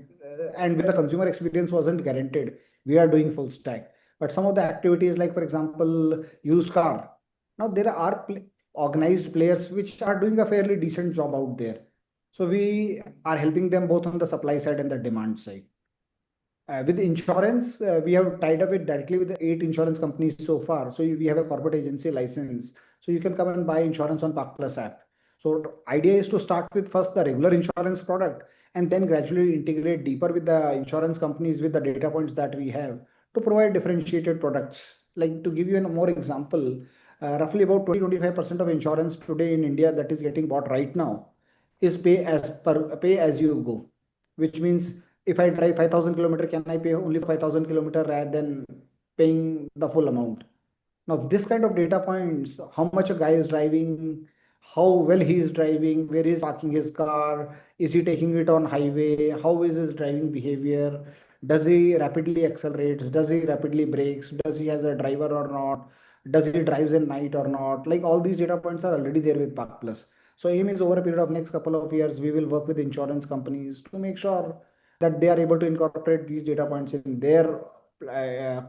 and where the consumer experience wasn't guaranteed, we are doing full stack. But some of the activities, like for example, used car. Now there are organized players which are doing a fairly decent job out there. So we are helping them both on the supply side and the demand side. With insurance, we have tied up with directly with the 8 insurance companies so far. So we have a corporate agency license. So you can come and buy insurance on Park Plus app. So idea is to start with first the regular insurance product and then gradually integrate deeper with the insurance companies with the data points that we have to provide differentiated products. Like to give you a more example, roughly about 20-25% of insurance today in India that is getting bought right now is pay as you go, which means if I drive 5,000 kilometer, can I pay only 5,000 kilometer rather than paying the full amount? Now, this kind of data points, how much a guy is driving, how well he is driving, where he is parking his car, is he taking it on highway, how is his driving behavior, does he rapidly accelerates, does he rapidly brakes, does he has a driver or not, does he drives at night or not? Like all these data points are already there with Park Plus. So aim is over a period of next couple of years, we will work with insurance companies to make sure that they are able to incorporate these data points in their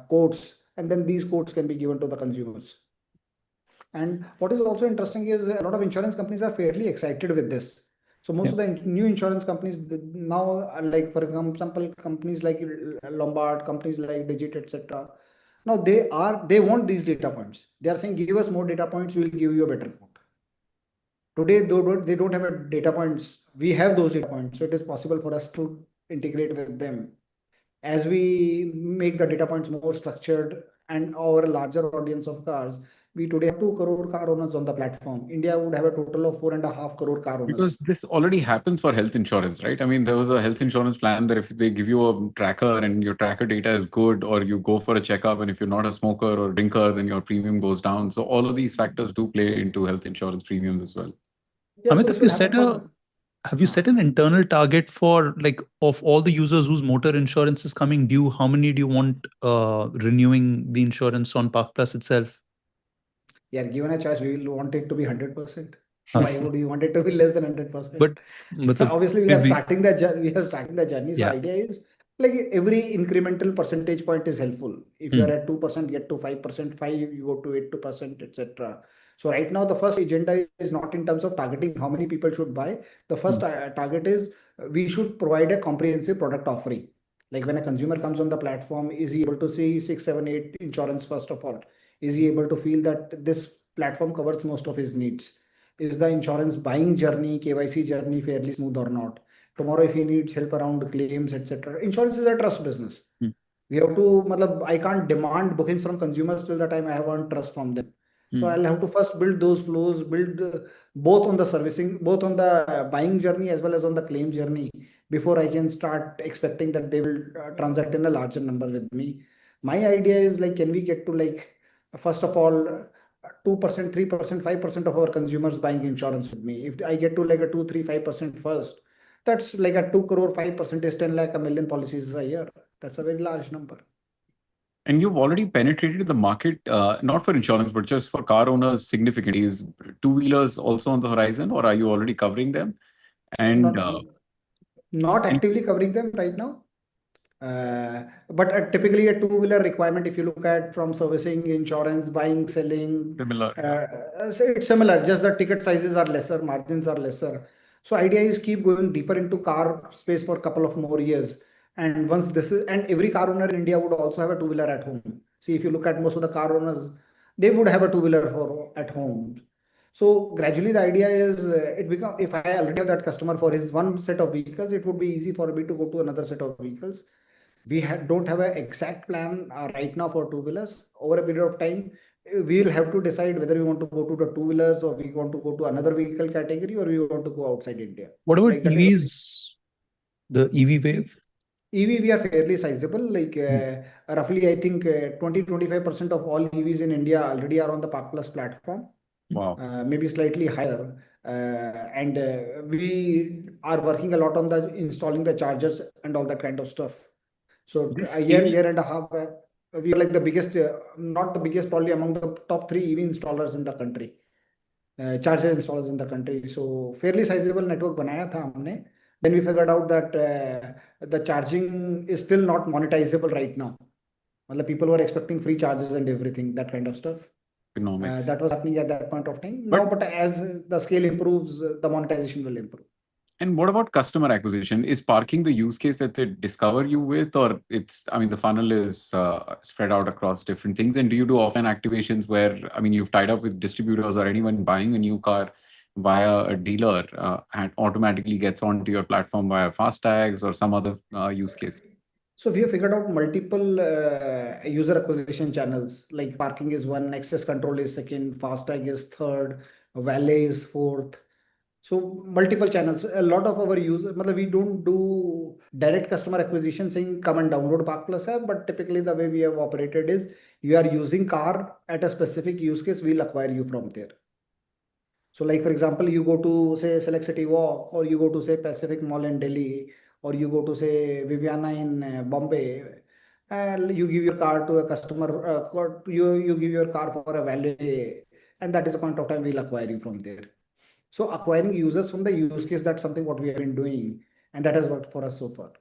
quotes, and then these quotes can be given to the consumers. And what is also interesting is a lot of insurance companies are fairly excited with this. So most of the new insurance companies now are like, for example, companies like Lombard, companies like Digit, etc. Now they want these data points. They are saying, give us more data points, we will give you a better quote. Today, they don't have a data points. We have those data points, so it is possible for us to integrate with them. As we make the data points more structured and our larger audience of cars, we today have 2 crore car owners on the platform. India would have a total of 4.5 crore car owners. Because this already happens for health insurance, right? I mean, there was a health insurance plan that if they give you a tracker and your tracker data is good, or you go for a checkup, and if you're not a smoker or drinker, then your premium goes down. So all of these factors do play into health insurance premiums as well. Yeah, so Amit, this will happen for. have you set an internal target for like of all the users whose motor insurance is coming due? How many do you want renewing the insurance on Park Plus itself? Yeah, given a choice, we will want it to be 100%. Why would we want it to be less than 100%? But Obviously, we are starting the journey. So Yeah. idea is like every incremental percentage point is helpful. If you are at 2%, get to 5%, 5, you go to 8%, etc. So right now, the first agenda is not in terms of targeting how many people should buy. The first target is we should provide a comprehensive product offering. Like when a consumer comes on the platform, is he able to see 6, 7, 8 insurance first of all? Is he able to feel that this platform covers most of his needs? Is the insurance buying journey, KYC journey fairly smooth or not? Tomorrow, if he needs help around claims, etc. Insurance is a trust business. We have to, I can't demand bookings from consumers till the time I have earned trust from them. So I'll have to first build those flows, build both on the servicing, both on the buying journey as well as on the claim journey before I can start expecting that they will transact in a larger number with me. My idea is like, can we get to like, first of all, 2%, 3%, 5% of our consumers buying insurance with me. If I get to like a 2, 3, 5% first, that's like a 2 crore, 5% is 10 lakh, a million policies a year. That's a very large number. And you've already penetrated the market, not for insurance, but just for car owners significantly. Is two-wheelers also on the horizon, or are you already covering them? And not actively covering them right now. But typically a two-wheeler requirement, if you look at from servicing, insurance, buying, selling, similar. so it's similar, just the ticket sizes are lesser, margins are lesser. So idea is keep going deeper into car space for a couple of more years. And once this is, and every car owner in India would also have a two-wheeler at home. See, if you look at most of the car owners, they would have a two-wheeler for at home. So gradually the idea is if I already have that customer for his one set of vehicles, it would be easy for me to go to another set of vehicles. don't have an exact plan right now for two-wheelers. Over a period of time, we'll have to decide whether we want to go to the two-wheelers or we want to go to another vehicle category or we want to go outside India. What about Like that is EVs? The EV wave? EV, we are fairly sizable. Like Hmm. roughly, I think 20-25% of all EVs in India already are on the Park Plus platform. Wow. Maybe slightly higher. And we are working a lot on the installing the chargers and all that kind of stuff. So This a scale, year and a half, we are like the biggest, not the biggest, probably among the top three EV installers in the country, charger installers in the country. So fairly sizable network बनाया था हमने. Then we figured out that the charging is still not monetizable right now. मतलब people were expecting free charges and everything, that kind of stuff. economics. That was happening at that point of time. But- Now, but as the scale improves, the monetization will improve. And what about customer acquisition? Is parking the use case that they discover you with, or it's, I mean, the funnel is spread out across different things? And do you do offline activations where, I mean, you've tied up with distributors or anyone buying a new car via a dealer and automatically gets onto your platform via FASTags or some other use case? So we have figured out multiple user acquisition channels, like parking is one, access control is second, FASTag is third, valet is fourth. So multiple channels. A lot of our users, we don't do direct customer acquisition saying come and download Park Plus app, but typically the way we have operated is you are using car at a specific use case, we'll acquire you from there. So like for example, you go to say Select City Walk, or you go to say Pacific Mall in Delhi, or you go to say Viviana in Bombay, and you give your car to a customer, you give your car for a valet, and that is a point of time we'll acquire you from there. So acquiring users from the use case, that's something what we have been doing, and that has worked for us so far.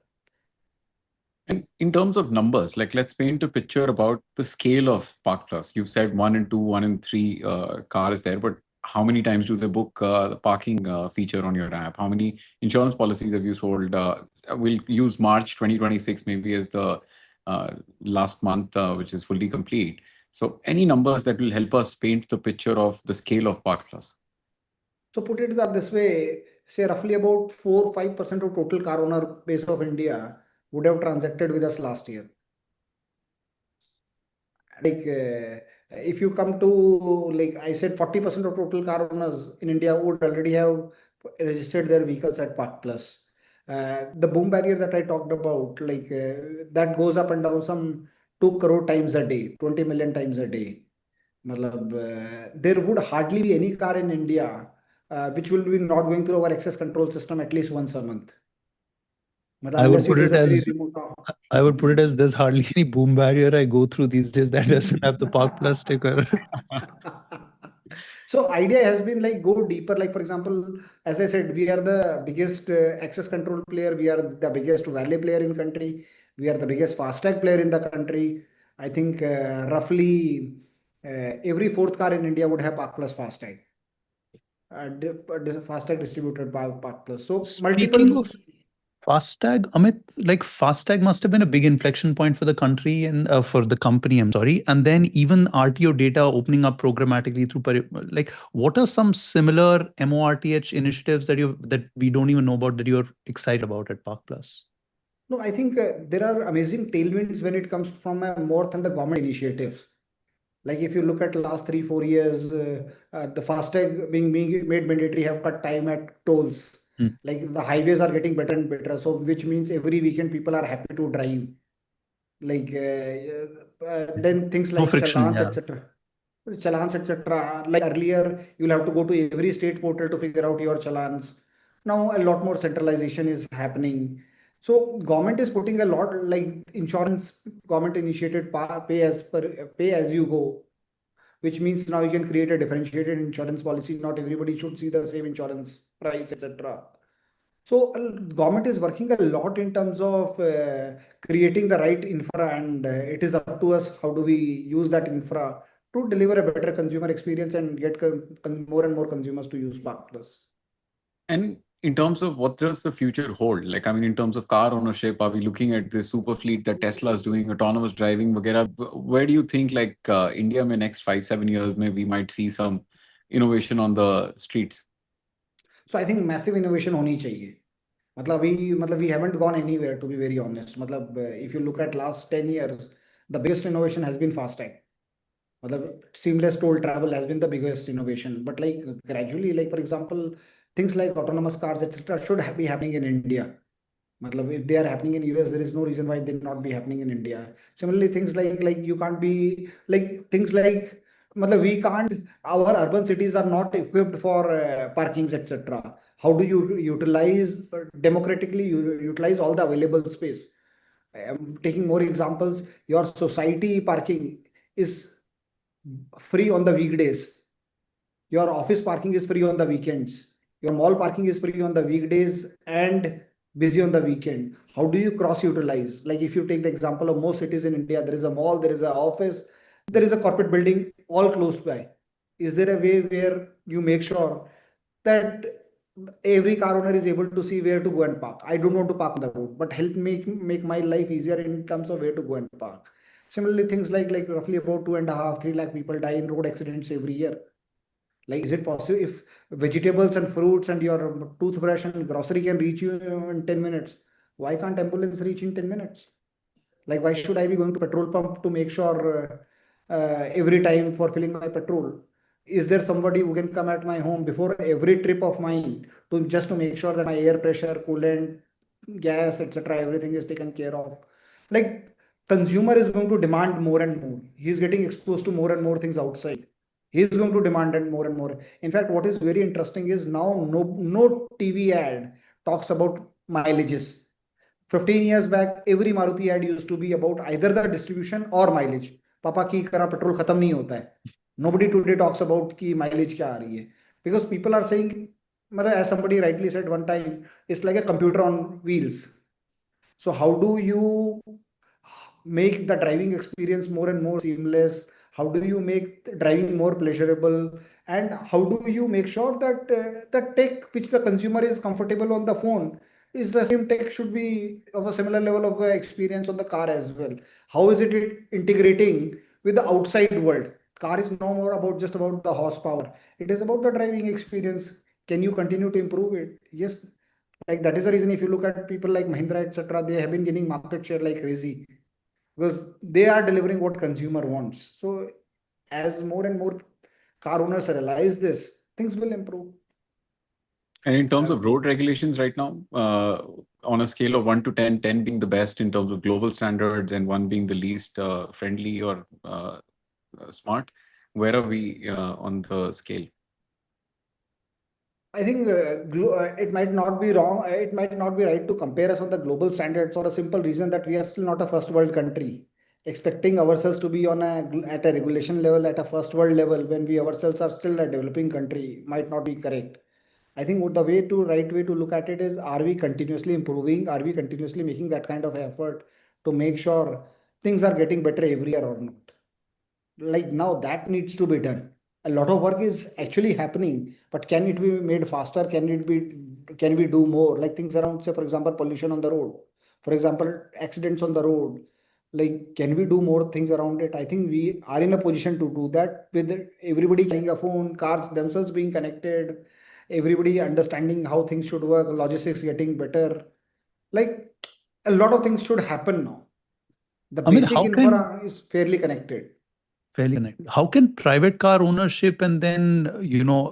And in terms of numbers, like let's paint a picture about the scale of Park Plus. You've said 1 and 2, 1 and 3 cars there, but how many times do they book the parking feature on your app? How many insurance policies have you sold? We'll use March 2026 maybe as the last month, which is fully complete. So any numbers that will help us paint the picture of the scale of Park Plus? So put it that this way, say roughly about 4-5% of total car owner base of India would have transacted with us last year. Like if you come to, like I said, 40% of total car owners in India would already have registered their vehicles at Park Plus. The boom barrier that I talked about, like that goes up and down some 2 crore times a day, 20 million times a day. There would hardly be any car in India which will be not going through our access control system at least once a month. I would Unless put it is it a very as remote. I would put it as there's hardly any boom barrier I go through these days that doesn't have the Park Plus sticker. So idea has been like go deeper. Like for example, as I said, we are the biggest access control player. We are the biggest valet player in country. We are the biggest FASTag player in the country. I think roughly every fourth car in India would have Park Plus FASTag. FASTag distributed by Park Plus. So Speaking multiple. of FASTag, Amit, like FASTag must have been a big inflection point for the country and for the company, I'm sorry. And then even RTO data opening up programmatically through, like, what are some similar MORTH initiatives that we don't even know about that you're excited about at Park Plus? No, I think there are amazing tailwinds when it comes from more than the government initiatives. Like if you look at last 3-4 years, the FASTag being made mandatory have cut time at tolls. Hmm. Like the highways are getting better and better. So which means every weekend people are happy to drive. Like then things No like friction, challans, yeah. etc. Challans, etc. Like earlier, you'll have to go to every state portal to figure out your challans. Now a lot more centralization is happening. So government is putting a lot, like insurance, government initiated pay as you go, which means now you can create a differentiated insurance policy. Not everybody should see the same insurance price, etc. So government is working a lot in terms of creating the right infra, and it is up to us how do we use that infra to deliver a better consumer experience and get more and more consumers to use Park Plus. And in terms of what does the future hold? Like, I mean, in terms of car ownership, are we looking at this super fleet that Tesla is doing, autonomous driving, vagera? Where do you think, like, India, in the next 5-7 years, maybe we might see some innovation on the streets? So I think massive innovation होनी चाहिए. मतलब we haven't gone anywhere, to be very honest. If you look at last 10 years, the biggest innovation has been FASTag. Seamless toll travel has been the biggest innovation. But like gradually, like for example, things like autonomous cars, etc., should be happening in India. If they are happening in US, there is no reason why they not be happening in India. Similarly, things like you can't be like things like we can't. Our urban cities are not equipped for parkings, etc. How do you utilize democratically utilize all the available space? I am taking more examples. Your society parking is free on the weekdays. Your office parking is free on the weekends. Your mall parking is free on the weekdays and busy on the weekend. How do you cross utilize? Like if you take the example of most cities in India, there is a mall, there is an office, there is a corporate building all close by. Is there a way where you make sure that every car owner is able to see where to go and park? I don't want to park on the road, but help make my life easier in terms of where to go and park. Similarly, things like roughly about 2.5, 3 lakh people die in road accidents every year. Like, is it possible if vegetables and fruits and your toothbrush and grocery can reach you in 10 minutes? Why can't ambulance reach in 10 minutes? Like, why should I be going to petrol pump to make sure every time for filling my petrol? Is there somebody who can come at my home before every trip of mine to just to make sure that my air pressure, coolant, gas, etc., everything is taken care of? Like, consumer is going to demand more and more. He's getting exposed to more and more things outside. He's going to demand it more and more. In fact, what is very interesting is now no TV ad talks about mileages. 15 years back, every Maruti ad used to be about either the distribution or mileage. पापा की करा petrol खत्म नहीं होता है. Nobody today talks about कि mileage क्या आ रही है. Because people are saying, as somebody rightly said one time, it's like a computer on wheels. So how do you make the driving experience more and more seamless? How do you make driving more pleasurable? And how do you make sure that the tech which the consumer is comfortable on the phone is the same tech should be of a similar level of experience on the car as well? How is it integrating with the outside world? Car is no more about just about the horsepower. It is about the driving experience. Can you continue to improve it? Yes, like that is the reason if you look at people like Mahindra, etc., they have been gaining market share like crazy because they are delivering what consumer wants. So as more and more car owners realize this, things will improve. And in terms of road regulations right now, on a scale of 1 to 10, 10 being the best in terms of global standards and 1 being the least friendly or smart, where are we on the scale? I think it might not be wrong. It might not be right to compare us on the global standards for a simple reason that we are still not a first world country. Expecting ourselves to be on at a regulation level, at a first world level, when we ourselves are still a developing country, might not be correct. I think the right way to look at it is: are we continuously improving? Are we continuously making that kind of effort to make sure things are getting better every year or not? Like now that needs to be done. A lot of work is actually happening, but can it be made faster? Can we do more? Like things around, say, for example, pollution on the road, for example, accidents on the road. Like, can we do more things around it? I think we are in a position to do that with everybody carrying a phone, cars themselves being connected, everybody understanding how things should work, logistics getting better. Like a lot of things should happen now. The I mean, basic infra is fairly connected. How can private car ownership and then,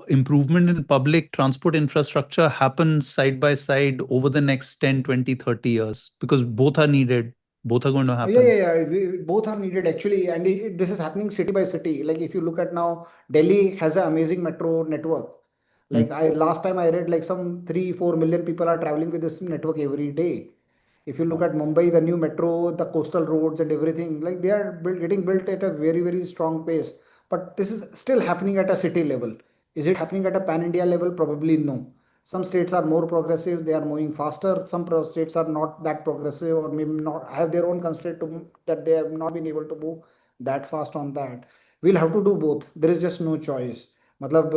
improvement in public transport infrastructure happen side by side over the next 10, 20, 30 years? Because both are needed. Both are going to happen. Yeah. Both are needed actually, and this is happening city by city. Like if you look at now, Delhi has an amazing metro network. Like last time I read, like some 3-4 million people are traveling with this network every day. If you look at Mumbai, the new metro, the coastal roads and everything, like they are getting built at a very, very strong pace. But this is still happening at a city level. Is it happening at a pan-India level? Probably no. Some states are more progressive, they are moving faster. Some states are not that progressive or maybe not have their own constraint to that they have not been able to move that fast on that. We'll have to do both. There is just no choice. Matlab,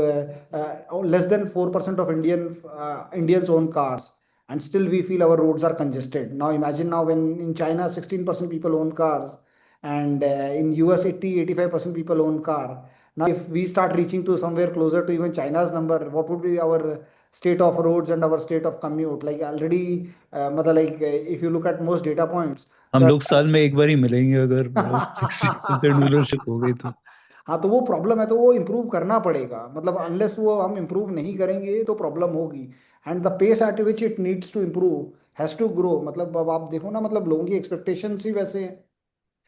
less than 4% of Indians own cars, and still we feel our roads are congested. Now imagine now when in China 16% people own cars, and in US 80-85% people own car, Now, if we start reaching to somewhere closer to even China's number, what would be our state of roads and our state of commute? Like already, if you look at most data points, हम the लोग साल में एक बार ही मिलेंगे अगर 60% dealership हो गई तो। हाँ, तो वो प्रॉब्लम है, तो वो इम्प्रूव करना पड़ेगा। मतलब अनलेस वो हम इम्प्रूव नहीं करेंगे तो प्रॉब्लम होगी। And the pace at which it needs to improve has to grow. मतलब अब आप देखो ना, मतलब लोगों की एक्सपेक्टेशंस ही वैसे हैं।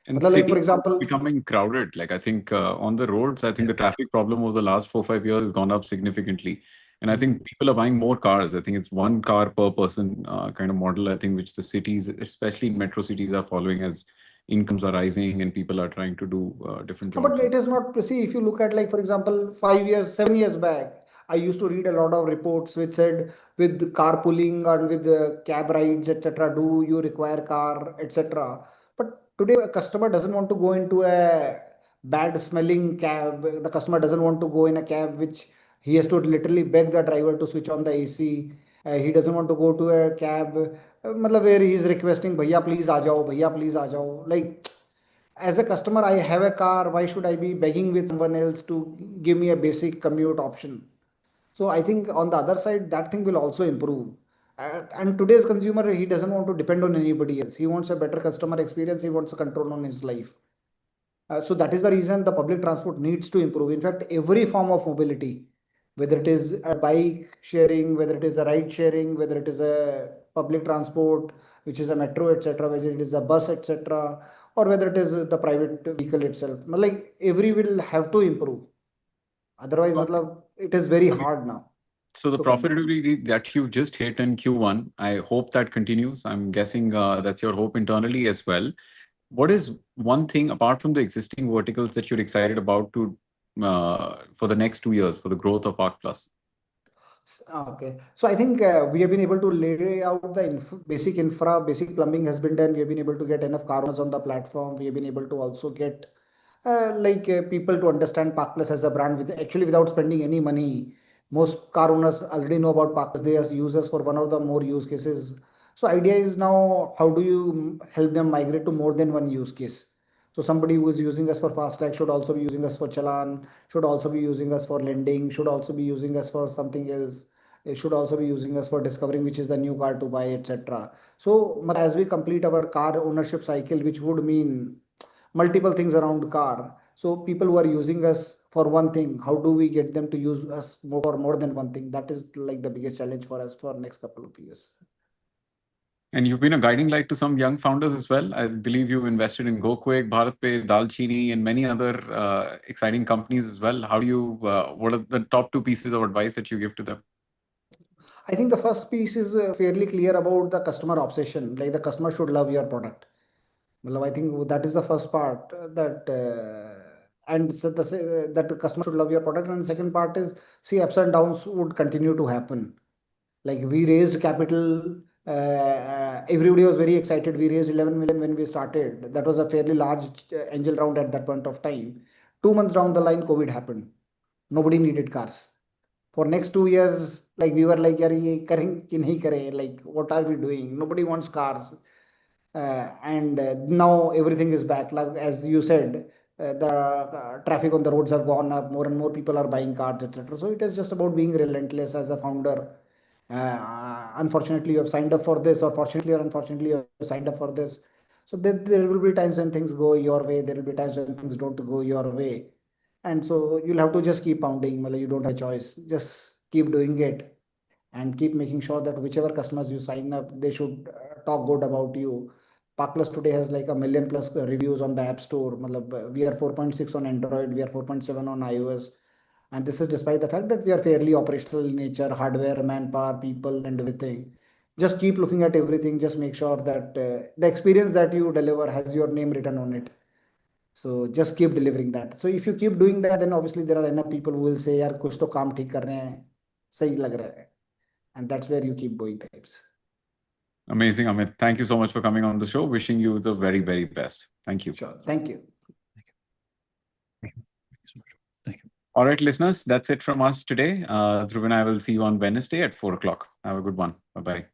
And मतलब like for cities are example, becoming crowded. Like I think on the roads, I think the traffic problem over the last 4 5 years has gone up significantly. And I think people are buying more cars. I think it's one car per person kind of model. I think which the cities, especially in metro cities, are following as incomes are rising and people are trying to do different but jobs. it is not. See, if you look at, like for example, 5 years, 7 years back, I used to read a lot of reports which said with carpooling and with cab rides, etc., do you require car, etc. But today, a customer doesn't want to go into a bad smelling cab. The customer doesn't want to go in a cab which he has to literally beg the driver to switch on the AC. He doesn't want to go to a cab, मतलब where he is requesting, भैया please आ जाओ, भैया please आ जाओ. Like, as a customer, I have a car. Why should I be begging with someone else to give me a basic commute option? So I think on the other side, that thing will also improve. And today's consumer, he doesn't want to depend on anybody else. He wants a better customer experience. He wants a control on his life. So that is the reason the public transport needs to improve. In fact, every form of mobility, whether it is a bike sharing, whether it is a ride sharing, whether it is a public transport, which is a metro, etc., whether it is a bus, etc., or whether it is the private vehicle itself, like every will have to improve. Otherwise, So, matlab, it is very I mean, hard now so the to come. profitability that you just hit in Q1, I hope that continues. I'm guessing that's your hope internally as well. What is one thing apart from the existing verticals that you're excited about to for the next 2 years for the growth of Park Plus? Okay. So I think we have been able to lay out the basic infra, basic plumbing has been done. We have been able to get enough car owners on the platform. We have been able to also get people to understand Park Plus as a brand with actually without spending any money. Most car owners already know about Park Plus. They are users for one of the more use cases. So idea is now, how do you help them migrate to more than one use case? So somebody who is using us for FASTag should also be using us for Challan, should also be using us for lending, should also be using us for something else. It should also be using us for discovering which is the new car to buy, etc. So as we complete our car ownership cycle, which would mean multiple things around car. So people who are using us for one thing, how do we get them to use us more for more than one thing? That is like the biggest challenge for us for next couple of years. And you've been a guiding light to some young founders as well. I believe you've invested in GoQuick, BharatPe, Dalchini, and many other exciting companies as well. How do you? What are the top two pieces of advice that you give to them? I think the first piece is fairly clear about the customer obsession. Like the customer should love your product. Well, I think that is the first part and so that the customer should love your product. And the second part is, see, ups and downs would continue to happen. Like we raised capital, everybody was very excited. We raised 11 million when we started. That was a fairly large angel round at that point of time. 2 months down the line, COVID happened. Nobody needed cars. For next 2 years, like we were like, yaar, ye karein ki nahi kare? Like, what are we doing? Nobody wants cars. And now everything is back. Like as you said, the traffic on the roads have gone up. More and more people are buying cars, etc. So it is just about being relentless as a founder. Unfortunately, you have signed up for this, or fortunately or unfortunately, you have signed up for this. So there will be times when things go your way. There will be times when things don't go your way. And so you'll have to just keep pounding. You don't have a choice. Just keep doing it and keep making sure that whichever customers you sign up, they should talk good about you. Park Plus today has like 1 million+ reviews on the App Store. We are 4.6 on Android, we are 4.7 on iOS. And this is despite the fact that we are fairly operational in nature, hardware, manpower, people, and everything. Just keep looking at everything. Just make sure that the experience that you deliver has your name written on it. So just keep delivering that. So if you keep doing that, then obviously there are enough people who will say, यार कुछ तो काम ठीक कर रहे हैं, सही लग रहा है. And that's where you keep going types. Amazing, Amit. Thank you so much for coming on the show. Wishing you the very, very best. Thank you. Sure. Thank you. Thank you. Thank you so much. Thank you. All right, listeners, that's it from us today. Dhruv and I will see you on Wednesday at 4 o'clock. Have a good one. Bye-bye.